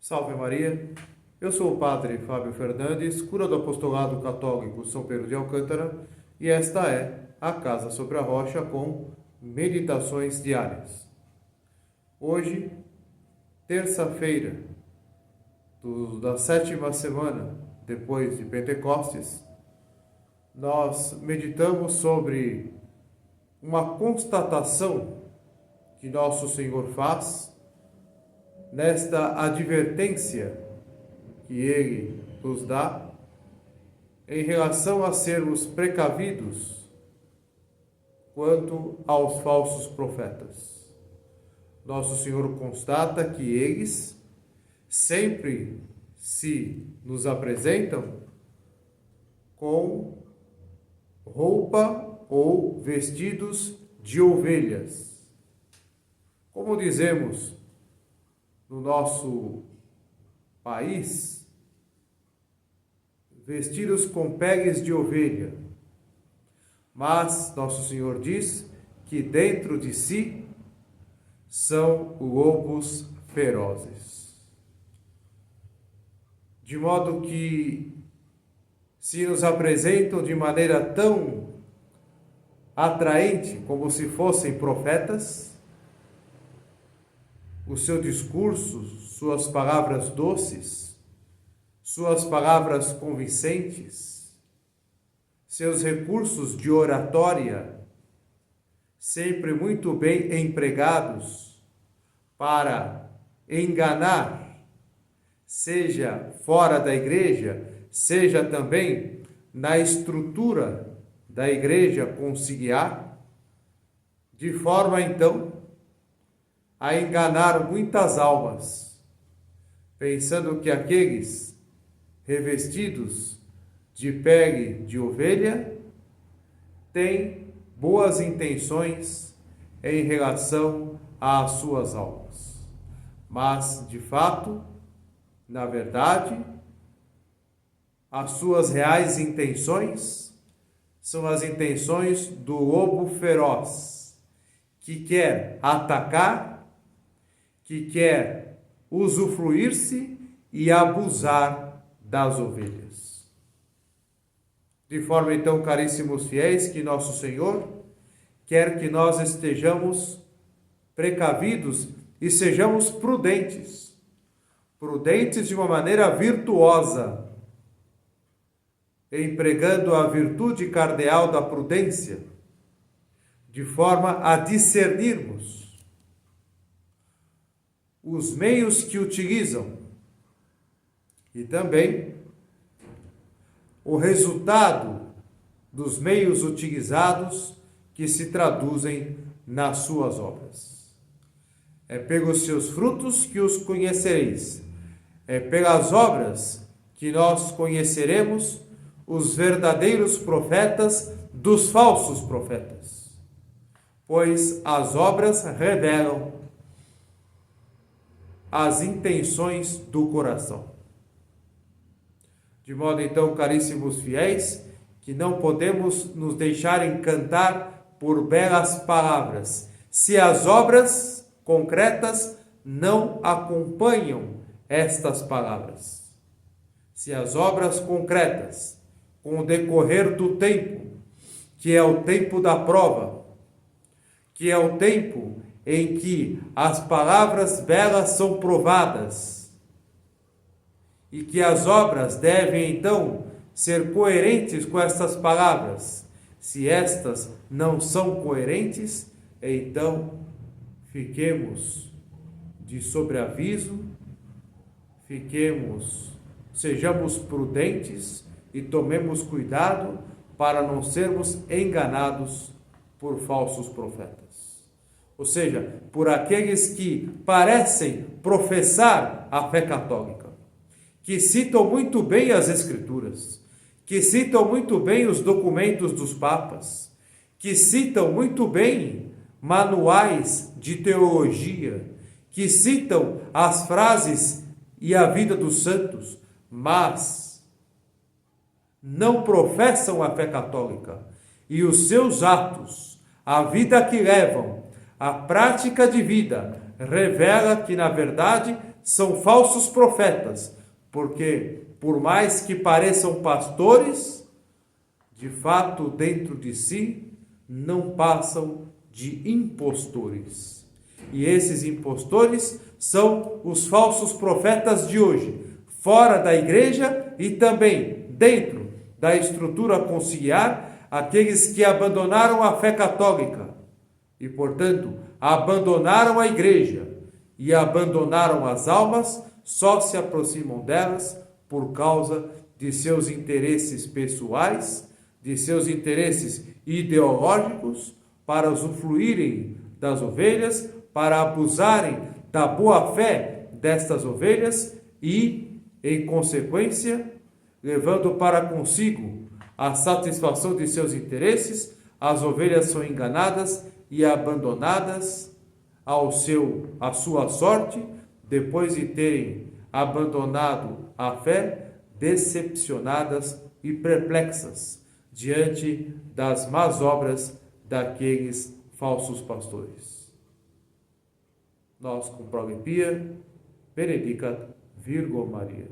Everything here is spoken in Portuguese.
Salve Maria, eu sou o Padre Fábio Fernandes, cura do Apostolado Católico São Pedro de Alcântara, e esta é a Casa sobre a Rocha com meditações diárias. Hoje, terça-feira da 7ª semana depois de Pentecostes, nós meditamos sobre uma constatação que Nosso Senhor faz nesta advertência que Ele nos dá em relação a sermos precavidos quanto aos falsos profetas. Nosso Senhor constata que eles sempre se nos apresentam com roupa ou vestidos de ovelhas. Como dizemos no nosso país, vestidos com peles de ovelha. Mas Nosso Senhor diz que dentro de si são lobos ferozes. De modo que se nos apresentam de maneira tão atraente como se fossem profetas, o seu discurso, suas palavras doces, suas palavras convincentes, seus recursos de oratória, sempre muito bem empregados para enganar, seja fora da igreja, seja também na estrutura da igreja consigliar, de forma então a enganar muitas almas, pensando que aqueles revestidos de pele de ovelha têm boas intenções em relação às suas almas. Mas, de fato, na verdade, as suas reais intenções são as intenções do lobo feroz, que quer atacar, que quer usufruir-se e abusar das ovelhas. De forma então, caríssimos fiéis, que Nosso Senhor quer que nós estejamos precavidos e sejamos prudentes de uma maneira virtuosa, empregando a virtude cardeal da prudência, de forma a discernirmos os meios que utilizam e também o resultado dos meios utilizados que se traduzem nas suas obras. É pelos seus frutos que os conhecereis. É pelas obras que nós conheceremos os verdadeiros profetas dos falsos profetas, pois as obras revelam as intenções do coração. De modo então, caríssimos fiéis, que não podemos nos deixar encantar por belas palavras, se as obras concretas não acompanham estas palavras. Se as obras concretas, com o decorrer do tempo, que é o tempo da prova, que é o tempo em que as palavras belas são provadas e que as obras devem então ser coerentes com estas palavras. Se estas não são coerentes, então fiquemos de sobreaviso, sejamos prudentes e tomemos cuidado para não sermos enganados por falsos profetas. Ou seja, por aqueles que parecem professar a fé católica, que citam muito bem as Escrituras, que citam muito bem os documentos dos papas, que citam muito bem manuais de teologia, que citam as frases e a vida dos santos, mas não professam a fé católica, e os seus atos, a vida que levam, a prática de vida, revela que, na verdade, são falsos profetas, porque por mais que pareçam pastores, de fato dentro de si não passam de impostores. E esses impostores são os falsos profetas de hoje, fora da igreja e também dentro da estrutura conciliar, aqueles que abandonaram a fé católica e, portanto, abandonaram a igreja e abandonaram as almas, só se aproximam delas por causa de seus interesses pessoais, de seus interesses ideológicos, para usufruírem das ovelhas, para abusarem da boa-fé destas ovelhas e, em consequência, levando para consigo a satisfação de seus interesses, as ovelhas são enganadas e abandonadas à sua sorte, depois de terem abandonado a fé, decepcionadas e perplexas diante das más obras daqueles falsos pastores. Nós, com prole pia, benedicat Virgo Maria.